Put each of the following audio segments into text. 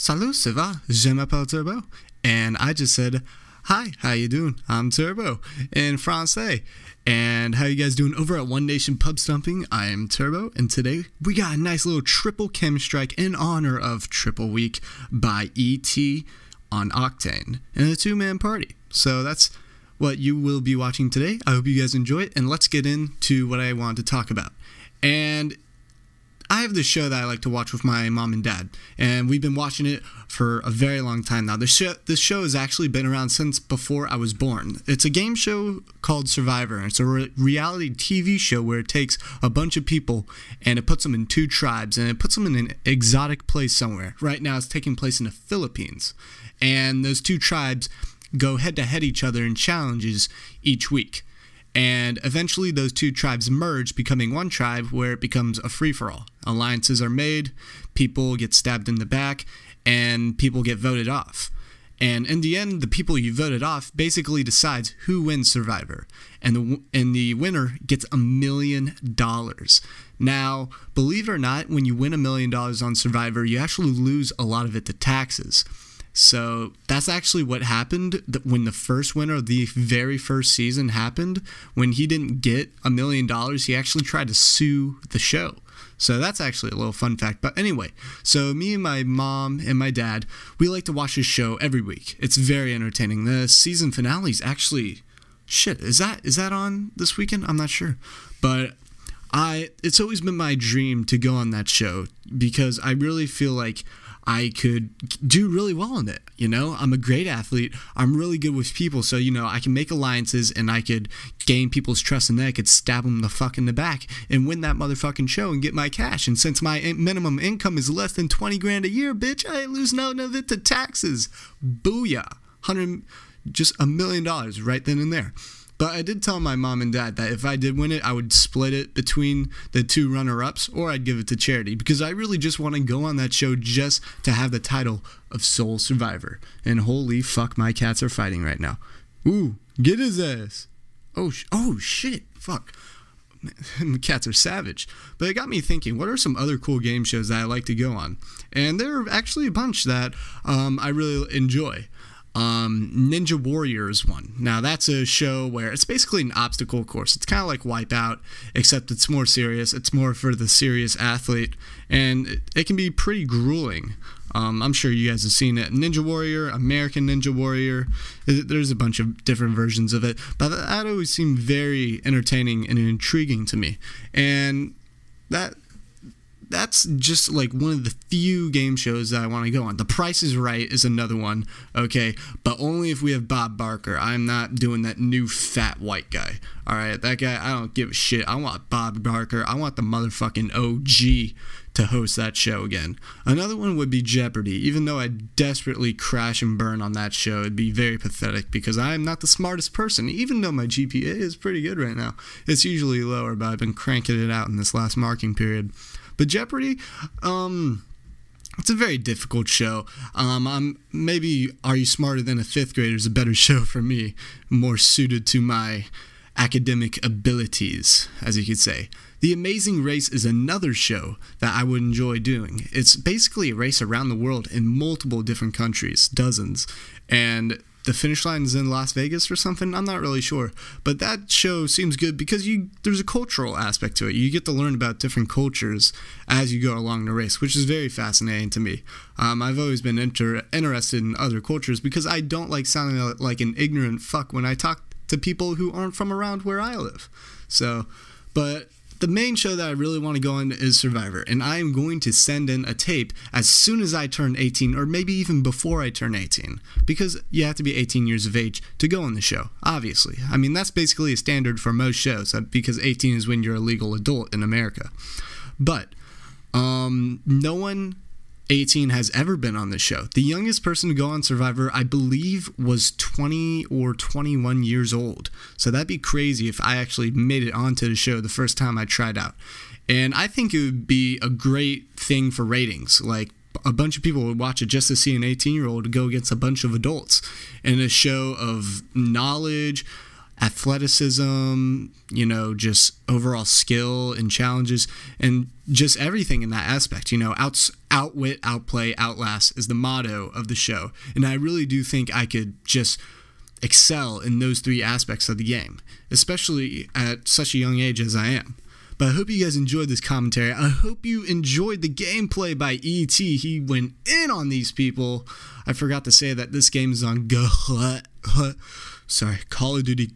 Salut, ça va? Je m'appelle Turbo. And I just said, hi, how you doing? I'm Turbo in Francais. And how you guys doing over at One Nation Pub Stomping? I am Turbo, and today we got a nice little triple chem strike in honor of Triple Week by E.T. on Octane in a two-man party. So that's what you will be watching today. I hope you guys enjoy it, and let's get into what I wanted to talk about. And I have this show that I like to watch with my mom and dad, and we've been watching it for a very long time now. This show has actually been around since before I was born. It's a game show called Survivor, and it's a reality TV show where it takes a bunch of people and it puts them in two tribes, and it puts them in an exotic place somewhere. Right now it's taking place in the Philippines, and those two tribes go head-to-head each other in challenges each week. And eventually those two tribes merge, becoming one tribe where it becomes a free-for-all. Alliances are made, people get stabbed in the back, and people get voted off. And in the end, the people you voted off basically decides who wins Survivor. And the winner gets $1 million. Now, believe it or not, when you win $1 million on Survivor, you actually lose a lot of it to taxes. So that's actually what happened when the first winner of the very first season happened. When he didn't get $1 million, he actually tried to sue the show. So that's actually a little fun fact. But anyway, so me and my mom and my dad, we like to watch this show every week. It's very entertaining. The season finale is actually, shit, is that on this weekend? I'm not sure. But it's always been my dream to go on that show because I really feel like I could do really well in it. You know, I'm a great athlete. I'm really good with people. So, you know, I can make alliances and I could gain people's trust, and then I could stab them the fuck in the back and win that motherfucking show and get my cash. And since my minimum income is less than 20 grand a year, bitch, I ain't lose none of it to taxes. Booyah. Just $1 million right then and there. But I did tell my mom and dad that if I did win it, I would split it between the two runner-ups, or I'd give it to charity, because I really just want to go on that show just to have the title of Sole Survivor. And holy fuck, my cats are fighting right now. Ooh, get his ass. Oh shit, fuck. The cats are savage. But it got me thinking, what are some other cool game shows that I like to go on? And there are actually a bunch that I really enjoy. Ninja Warrior is one. Now that's a show where it's basically an obstacle course. It's kind of like Wipeout, except it's more serious. It's more for the serious athlete, and it can be pretty grueling. I'm sure you guys have seen it. Ninja Warrior, American Ninja Warrior. There's a bunch of different versions of it, but that always seemed very entertaining and intriguing to me. And that's just like one of the few game shows that I want to go on. The Price is Right is another one, okay, but only if we have Bob Barker. I'm not doing that new fat white guy. All right, that guy, I don't give a shit. I want Bob Barker. I want the motherfucking OG to host that show again. Another one would be Jeopardy. Even though I desperately crash and burn on that show, it'd be very pathetic because I am not the smartest person, even though my GPA is pretty good right now. It's usually lower, but I've been cranking it out in this last marking period. But Jeopardy, it's a very difficult show. Maybe Are You Smarter Than a Fifth Grader is a better show for me, more suited to my academic abilities, as you could say. The Amazing Race is another show that I would enjoy doing. It's basically a race around the world in multiple different countries, dozens, and the finish line is in Las Vegas or something. I'm not really sure, but that show seems good because there's a cultural aspect to it. You get to learn about different cultures as you go along the race, which is very fascinating to me. I've always been interested in other cultures because I don't like sounding like an ignorant fuck when I talk to people who aren't from around where I live. So, but the main show that I really want to go on is Survivor, and I am going to send in a tape as soon as I turn 18, or maybe even before I turn 18, because you have to be 18 years of age to go on the show, obviously. I mean, that's basically a standard for most shows, because 18 is when you're a legal adult in America. But no one 18 has ever been on this show. The youngest person to go on Survivor, I believe, was 20 or 21 years old. So that'd be crazy if I actually made it onto the show the first time I tried out. And I think it would be a great thing for ratings. Like, a bunch of people would watch it just to see an 18-year-old go against a bunch of adults in a show of knowledge, athleticism, just overall skill and challenges, and just everything in that aspect. Outwit, outplay, outlast is the motto of the show. And I really do think I could just excel in those three aspects of the game, especially at such a young age as I am. But I hope you guys enjoyed this commentary. I hope you enjoyed the gameplay by E.T. He went in on these people. I forgot to say that this game is on Call of Duty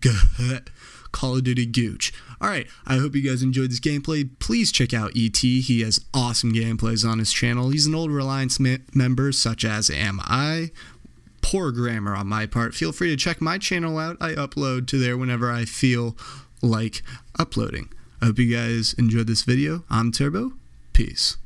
Call of Duty Gooch. Alright, I hope you guys enjoyed this gameplay. Please check out E.T. He has awesome gameplays on his channel. He's an old Reliance member, such as am I. Poor grammar on my part. Feel free to check my channel out. I upload to there whenever I feel like uploading. I hope you guys enjoyed this video. I'm Turbo. Peace.